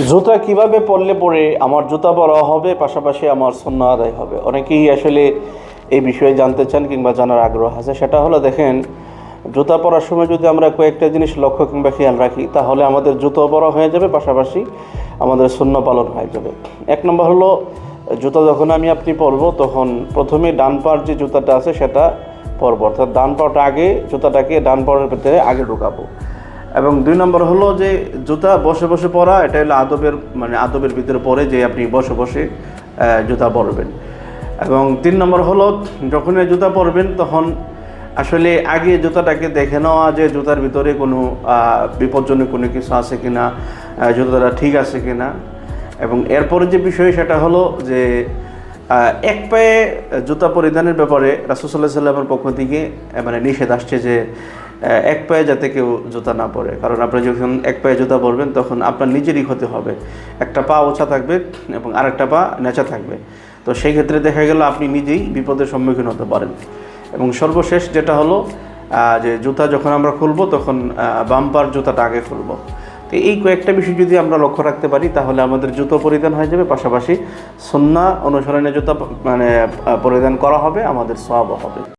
জুতা কিভাবে পরলে পরে আমার জুতা পরা হবে, পাশাপাশি আমার সুন্নাহ আদায় হবে? অনেকেই আসলে এই বিষয়ে জানতে চান কিংবা জানার আগ্রহ আছে। সেটা হলো, দেখেন, জুতা পরার সময় যদি আমরা কয়েকটা জিনিস লক্ষ্য কিংবা খেয়াল রাখি, তাহলে আমাদের জুতো পরা হয়ে যাবে, পাশাপাশি আমাদের সুন্নাহ পালন হয়ে যাবে। এক নম্বর হলো, জুতা যখন আপনি পরবো, তখন প্রথমে ডান পার যে জুতাটা আছে সেটা পরবো, অর্থাৎ ডান পাটা আগে, জুতাটাকে ডান পায়ের ভিতরে আগে ঢুকাবো। এবং দুই নম্বর হলো যে জুতা বসে বসে পরা, এটা হলো আদবের ভিতরে পড়ে যে আপনি বসে বসে জুতা পরবেন। এবং তিন নম্বর হলো, যখন জুতা পরবেন তখন আসলে আগে জুতাটাকে দেখে নেওয়া যে জুতার ভিতরে কোনো বিপজ্জনক কোনো কিছু আছে কিনা, জুতাটা ঠিক আছে কিনা। এবং এরপরে যে বিষয় সেটা হলো যে এক পায়ে জুতা পরিধানের ব্যাপারে রাসূল সাল্লাল্লাহু আলাইহি ওয়াসাল্লামের পক্ষ থেকে নিষেধ আসছে যে এক পায়ে যাতে কেউ জুতা না পরে। কারণ আপনি যখন এক পায়ে জুতা পরবেন তখন আপনার নিজেরই ক্ষতি হবে। একটা পা ওচা থাকবে এবং আরেকটা পা নেচা থাকবে। তো সেই ক্ষেত্রে দেখা গেল আপনি নিজেই বিপদের সম্মুখীন হতে পারেন। এবং সর্বশেষ যেটা হলো যে জুতা যখন আমরা খুলবো তখন বাম্পার জুতাটা আগে খুলবো। তো এই কয়েকটা বিষয় যদি আমরা লক্ষ্য রাখতে পারি, তাহলে আমাদের জুতো পরিধান হয়ে যাবে, পাশাপাশি সুন্নাহ অনুসরণে জুতা পরিধান করা হবে, আমাদের সওয়াবও হবে।